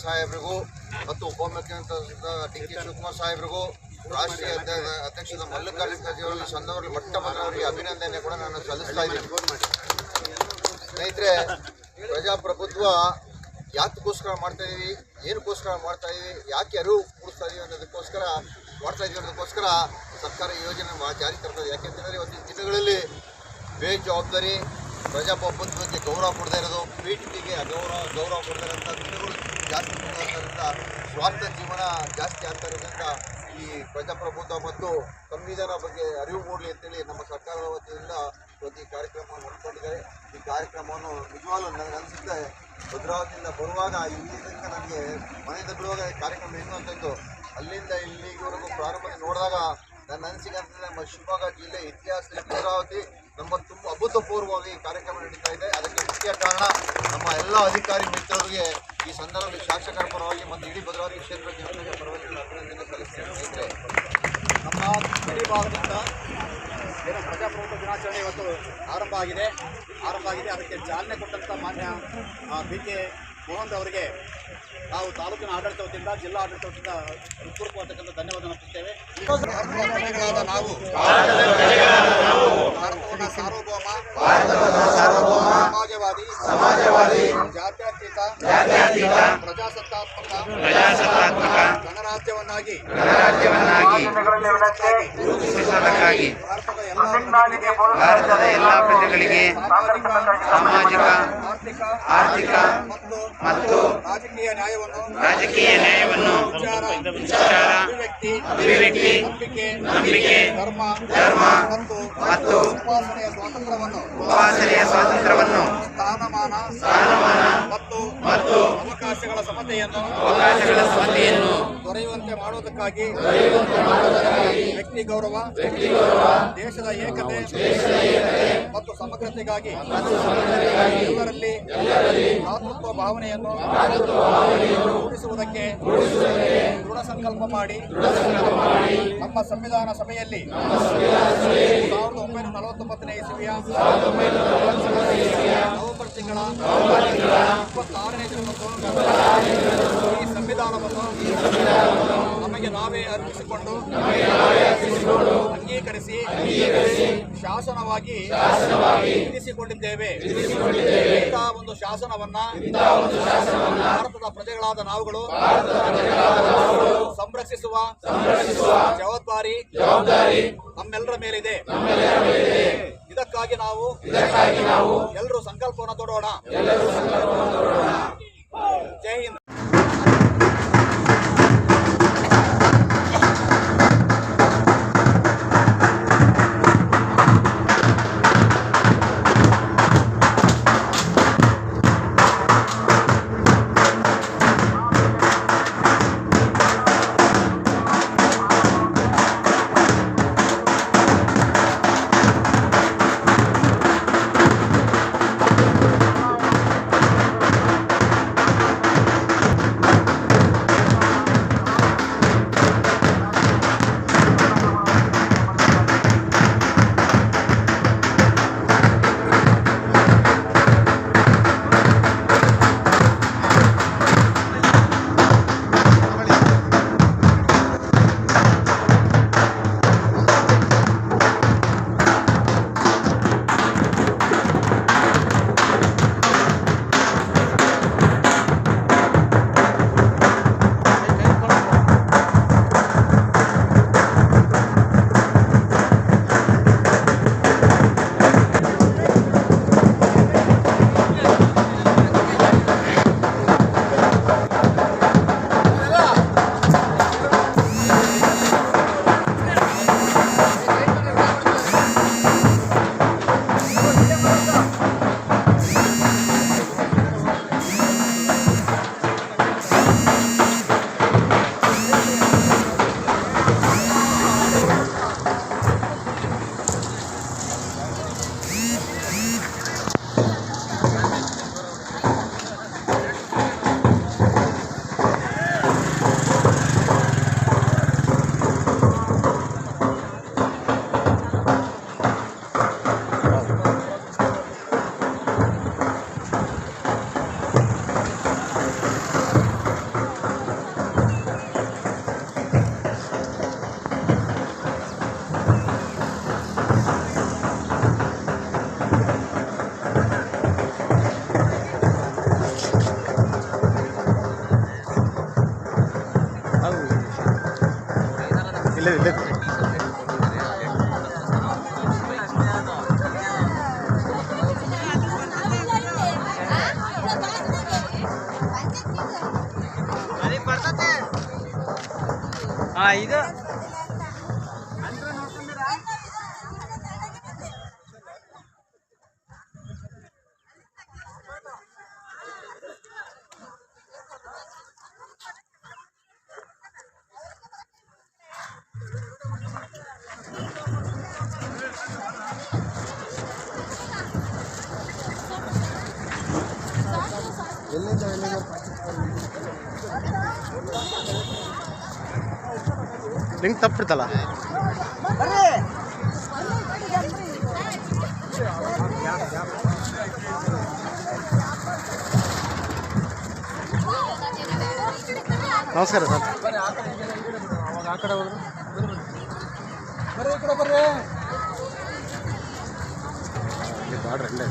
ಸಾಹೇಬ್ರಿಗೂ ಮತ್ತು ಉಪಮುಖ್ಯಮಂತ್ರಿ D K Shivakumar ಸಾಹೇಬ್ರಿಗೂ ರಾಷ್ಟ್ರೀಯ ಅಧ್ಯಕ್ಷರಾದ ಮಲ್ಲಿಕಾರ್ಜುನ ಖರ್ಗೆ ಅವರು ಈ ಸಂದರ್ಭದಲ್ಲಿ ಮೊಟ್ಟಮೊದಲವರಿಗೆ ಅಭಿನಂದನೆ ಕೂಡ ನಾನು ಸಲ್ಲಿಸ್ತಾ ಇದ್ದೀನಿ. ಸ್ನೇಹಿತರೆ, ಪ್ರಜಾಪ್ರಭುತ್ವ ಯಾತಕ್ಕೋಸ್ಕರ ಮಾಡ್ತಾ ಇದೀವಿ, ಏನಕ್ಕೋಸ್ಕರ ಮಾಡ್ತಾ ಇದೀವಿ, ಯಾಕೆ ಅರಿವು ಮೂಡಿಸ್ತಾ ಇದೀವಿ ಅನ್ನೋದಕ್ಕೋಸ್ಕರ ಸರ್ಕಾರ ಯೋಜನೆ ಜಾರಿ ತರ್ತದೆ. ಯಾಕೆಂತಂದರೆ ಇವತ್ತಿನ ದಿನಗಳಲ್ಲಿ ಬೇಜವಾಬ್ದಾರಿ, ಪ್ರಜಾಪ್ರಭುತ್ವಕ್ಕೆ ಗೌರವ ಕೊಡದೇ ಇರೋದು, ಪೀಠಿಕೆಗೆ ಗೌರವ ಕೊಡದೇ ಇರೋಂಥ ದಿನಗಳು ಜಾಸ್ತಿ ಇರೋದ್ರಿಂದ ಸ್ವಾರ್ಥ ಜೀವನ ಜಾಸ್ತಿ ಆಗ್ತಾ ಇರೋದ್ರಿಂದ ಈ ಪ್ರಜಾಪ್ರಭುತ್ವ ಮತ್ತು ಸಂವಿಧಾನ ಬಗ್ಗೆ ಅರಿವು ಮೂಡಲಿ ಅಂತೇಳಿ ನಮ್ಮ ಸರ್ಕಾರದ ವತಿಯಿಂದ ಇವತ್ತು ಈ ಕಾರ್ಯಕ್ರಮ ನಡೆದುಕೊಂಡಿದ್ದಾರೆ. ಈ ಕಾರ್ಯಕ್ರಮವನ್ನು ನಿಜವಾಗ್ಲೂ ನನಗೆ ಅನಿಸುತ್ತೆ, ಭದ್ರಾವತಿಯಿಂದ ಬರುವಾಗ ಇಲ್ಲಿ ತನಕ ನನಗೆ ಮನೆಯಿಂದ ಬಿಡುವಾಗ ಕಾರ್ಯಕ್ರಮ ಹೆಂಗೆ ಅಂತ ಇತ್ತು, ಅಲ್ಲಿಂದ ಇಲ್ಲಿವರೆಗೂ ಪ್ರಾರಂಭದಲ್ಲಿ ನೋಡಿದಾಗ ನನ್ನ ಅನಿಸಿಕೆ ಅಂತಂದರೆ ನಮ್ಮ ಶಿವಮೊಗ್ಗ ಜಿಲ್ಲೆ ಇತಿಹಾಸದಲ್ಲಿ ಭದ್ರಾವತಿ ನಮ್ಮ ತುಂಬ ಅಭೂತಪೂರ್ವವಾಗಿ ಕಾರ್ಯಕ್ರಮ ನಡೀತಾ ಇದೆ. ಅದಕ್ಕೆ ಮುಖ್ಯ ಕಾರಣ ನಮ್ಮ ಎಲ್ಲ ಅಧಿಕಾರಿ ಮಿತ್ರರಿಗೆ ಈ ಸಂದರ್ಭದಲ್ಲಿ ಶಾಸಕರ ಪರವಾಗಿ ಮತ್ತು ಇಡೀ ಭದ್ರಾವತಿ ಕ್ಷೇತ್ರದ ಜನತೆಯ ಪರವಾಗಿ ಅಭಿನಂದನೆ ಸಲ್ಲಿಸ್ತೇನೆ. ಸ್ನೇಹಿತರೆ, ನಮ್ಮ ಗಡಿ ಭಾಗದಿಂದ ಏನು ಪ್ರಜಾಪ್ರಭುತ್ವ ದಿನಾಚರಣೆ ಇವತ್ತು ಆರಂಭ ಆಗಿದೆ. ಅದಕ್ಕೆ ಚಾಲನೆ ಕೊಟ್ಟಂಥ ಮಾನ್ಯ ಬಿ ಕೆ ಮೋಹನ್ ಅವರಿಗೆ ನಾವು ತಾಲೂಕಿನ ಆಡಳಿತ ವತಿಯಿಂದ, ಜಿಲ್ಲಾ ಆಡಳಿತ ವತಿಯಿಂದ ಹೃತ್ಪೂರ್ವಕವಾದ ಧನ್ಯವಾದ ಅರ್ಪಿಸುತ್ತೇವೆ. ನಾವು ಭಾರತದ ಸಾರ್ವಭೌಮ ಸಮಾಜವಾದಿ ಜಾತ್ಯತೀತ ಪ್ರಜಾಸತ್ತಾತ್ಮಕ ಗಣರಾಜ್ಯವನ್ನಾಗಿ ಭಾರತದ ಎಲ್ಲ ಪ್ರಜೆಗಳಿಗೆ ಸಾಮಾಜಿಕ, ಆರ್ಥಿಕ ಮತ್ತು ರಾಜಕೀಯ ನ್ಯಾಯವನ್ನು ವಿಚಾರ, ಅಭಿವ್ಯಕ್ತಿ, ನಂಬಿಕೆ, ಧರ್ಮ ಮತ್ತು ಉಪಾಸನೆಯ ಸ್ವಾತಂತ್ರ್ಯವನ್ನು ಸ್ಥಾನಮಾನ ಮತ್ತು ಅವಕಾಶಗಳ ಸಮತೆಯನ್ನು ದೊರೆಯುವಂತೆ ಮಾಡುವುದಕ್ಕಾಗಿ ವ್ಯಕ್ತಿ ಗೌರವ, ದೇಶದ ಏಕತೆ ಮತ್ತು ಸಮಗ್ರತೆಗಾಗಿ ಎಲ್ಲರಲ್ಲಿ ಭ್ರಾತೃತ್ವ ಭಾವನೆಯನ್ನು ರೂಢಿಸುವುದಕ್ಕೆ ದೃಢ ಸಂಕಲ್ಪ ಮಾಡಿ ನಮ್ಮ ಸಂವಿಧಾನ ಸಭೆಯಲ್ಲಿ 1949ನೇ ಇಸವಿಯ ನವೆಂಬರ್ ತಿಂಗಳ 26ನೇ ದಿನದಂದು ಈ ಸಂವಿಧಾನವನ್ನು ನಮಗೆ ನಾವೇ ಅರ್ಪಿಸಿಕೊಂಡು ಅಂಗೀಕರಿಸಿ ಶಾಸನವಾಗಿ ವಿಧಿಸಿಕೊಂಡಿದ್ದೇವೆ. ಇಂತಹ ಒಂದು ಶಾಸನವನ್ನ ಭಾರತದ ಪ್ರಜೆಗಳಾದ ನಾವುಗಳು ಸಂರಕ್ಷಿಸುವ ಜವಾಬ್ದಾರಿ ನಮ್ಮೆಲ್ಲರ ಮೇಲಿದೆ. ಇದಕ್ಕಾಗಿ ನಾವು ಎಲ್ಲರೂ ಸಂಕಲ್ಪವನ್ನು ತೊಡೋಣ. ಜೈ ಹಿಂದ್. ಇದು ಲಿಂಕ್ ತಪ್ಪಿಡ್ತಲ್ಲ. ನಮಸ್ಕಾರ ಸರ್. ಆ ಕಡೆ ಹೋದ್ರು ಬರ್ರಿ, ಈ ಕಡೆ ಬರ್ರಿ. ಬಾಡ್ರಿ ಅಲ್ಲೇ